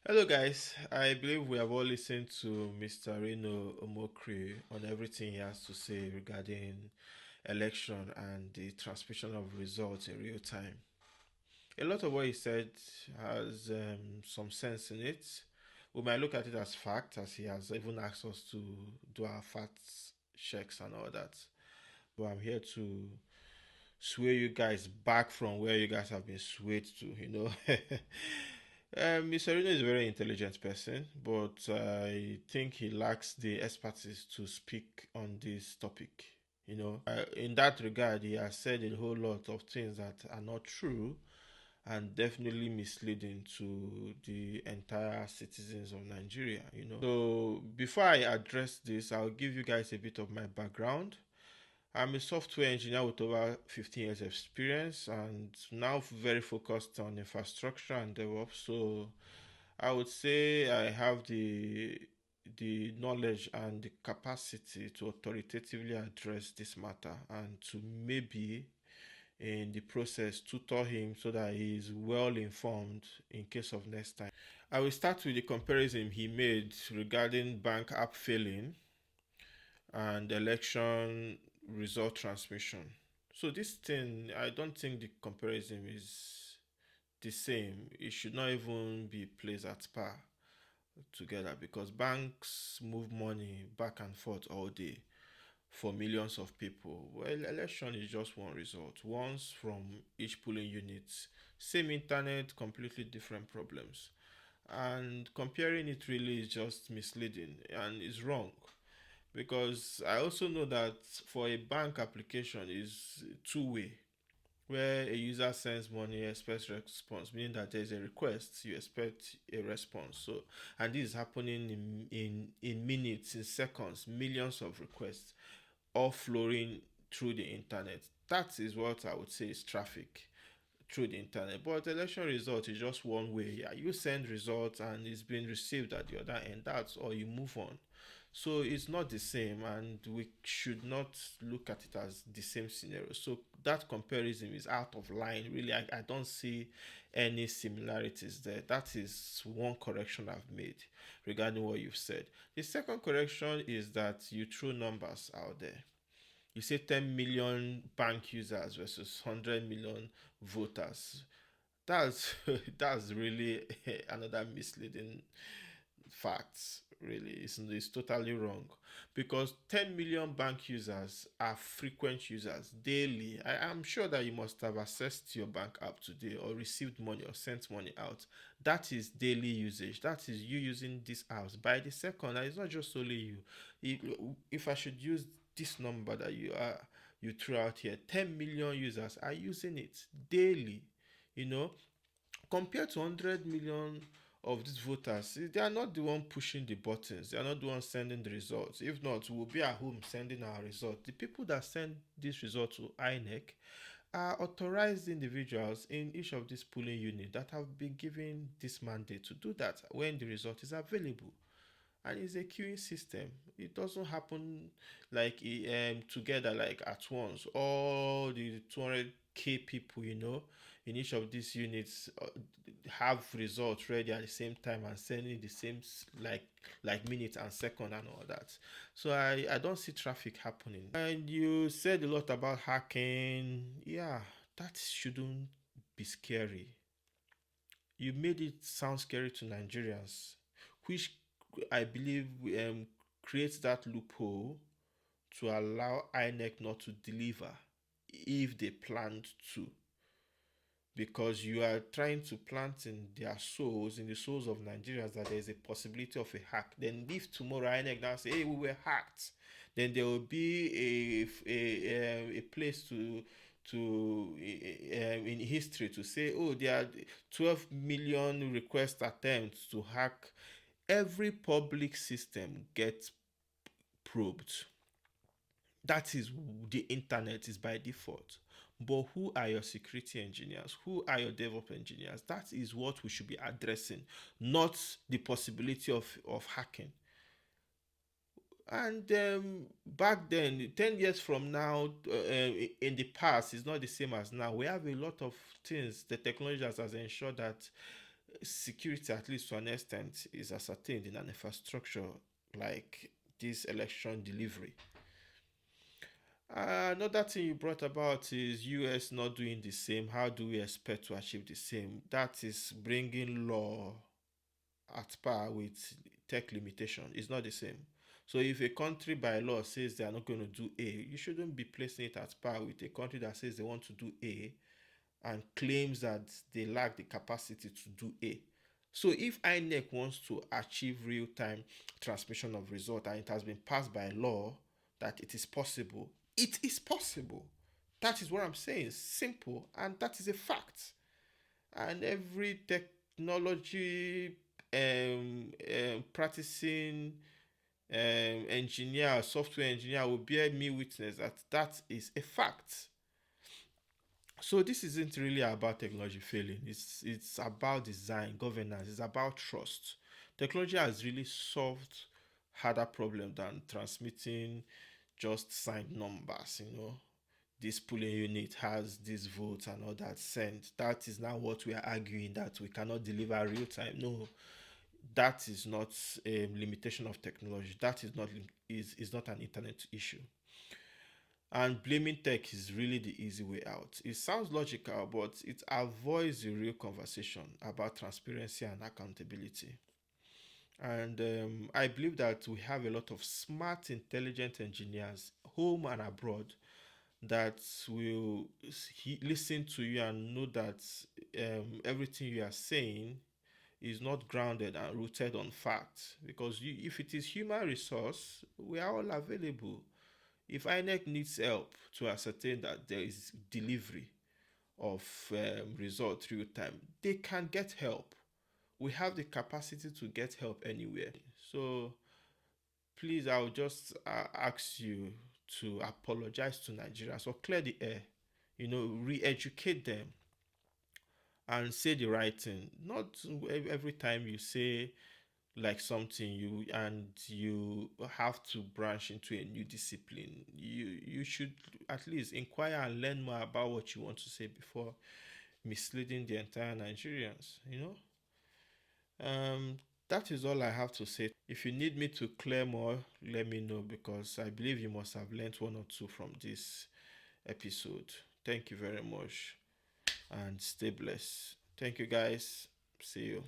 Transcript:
Hello, guys. I believe we have all listened to Mr. Renoomokri on everything he has to say regarding election and the transmission of results in real time. A lot of what he said has some sense in it. We might look at it as fact, as he has even asked us to do our facts checks and all that. But I'm here to sway you guys back from where you guys have been swayed to. Mr. Reno is a very intelligent person, but I think he lacks the expertise to speak on this topic. In that regard, he has said a whole lot of things that are not true and definitely misleading to the entire citizens of Nigeria. So before I address this, I'll give you guys a bit of my background. I'm a software engineer with over 15 years of experience and now very focused on infrastructure and DevOps. So I would say I have the knowledge and the capacity to authoritatively address this matter and to maybe in the process tutor him so that he is well informed in case of next time. I will start with the comparison he made regarding bank app failing and election result transmission. So this thing, I don't think the comparison is the same. It should not even be placed at par together because banks move money back and forth all day for millions of people. Well, election is just one result, once from each polling unit, same internet, completely different problems. And comparing it really is just misleading and is wrong because I also know that for a bank application is two-way where a user sends money expects response, meaning that there's a request you expect a response. So and this is happening in minutes, in seconds, millions of requests all flowing through the internet. That is what I would say is traffic through the internet. But election result is just one way. Yeah, you send results and it's been received at the other end. That's all. You move on. So it's not the same, and we should not look at it as the same scenario. So that comparison is out of line. Really, I don't see any similarities there. That is one correction I've made regarding what you've said. The second correction is that you throw numbers out there. You say 10 million bank users versus 100 million voters. That's that's really another misleading fact. Really, it's totally wrong because 10 million bank users are frequent users daily. I'm sure that you must have accessed your bank app today or received money or sent money out. That is daily usage. That is you using these apps by the second. And it's not just only you. If I should use this number that you threw out here, 10 million users are using it daily. You know, compared to 100 million of these voters, they are not the one pushing the buttons. They are not the one sending the results. If not, we'll be at home sending our results. The people that send this result to INEC are authorized individuals in each of these polling units that have been given this mandate to do that when the result is available. And it's a queuing system. It doesn't happen like together, like at once. All the 200K people, in each of these units have results ready at the same time and sending the same like minute and second and all that. So I don't see traffic happening. And you said a lot about hacking. Yeah, that shouldn't be scary. You made it sound scary to Nigerians, which I believe creates that loophole to allow INEC not to deliver if they planned to. Because you are trying to plant in their souls, in the souls of Nigerians, that there is a possibility of a hack. Then if tomorrow INEC now say, hey, we were hacked, then there will be a place to in history to say, oh, there are 12 million request attempts to hack. Every public system gets probed. That is, the internet is by default. But who are your security engineers? Who are your DevOps engineers? That is what we should be addressing, not the possibility of hacking. And back then, 10 years from now, in the past, is not the same as now. We have a lot of things, the technology has ensured that security, at least to an extent, is ascertained in an infrastructure like this election delivery. Another thing you brought about is US not doing the same. How do we expect to achieve the same? That is bringing law at par with tech limitation. It's not the same. So if a country by law says they are not going to do A, you shouldn't be placing it at par with a country that says they want to do A and claims that they lack the capacity to do A. So if INEC wants to achieve real-time transmission of result and it has been passed by law that it is possible, it is possible. That is what I'm saying. Simple, and that is a fact. And every technology practicing engineer, software engineer will bear me witness that that is a fact. So this isn't really about technology failing. It's about design, governance. It's about trust. Technology has really solved harder problem than transmitting just signed numbers. This polling unit has this vote and all that sent. That is now what we are arguing, that we cannot deliver real time. No, that is not a limitation of technology. That is not an internet issue. And blaming tech is really the easy way out. It sounds logical, but it avoids the real conversation about transparency and accountability. And I believe that we have a lot of smart, intelligent engineers, home and abroad, that will listen to you and know that everything you are saying is not grounded and rooted on facts. Because if it is human resource, we are all available. If INEC needs help to ascertain that there is delivery of result real time, they can get help. We have the capacity to get help anywhere. So please, I will just ask you to apologize to Nigerians or clear the air. Re-educate them and say the right thing. Not every time you say like something you have to branch into a new discipline. You should at least inquire and learn more about what you want to say before misleading the entire Nigerians. That is all I have to say. If you need me to clear more, let me know, because I believe you must have learned one or two from this episode. Thank you very much and stay blessed. Thank you guys. See you.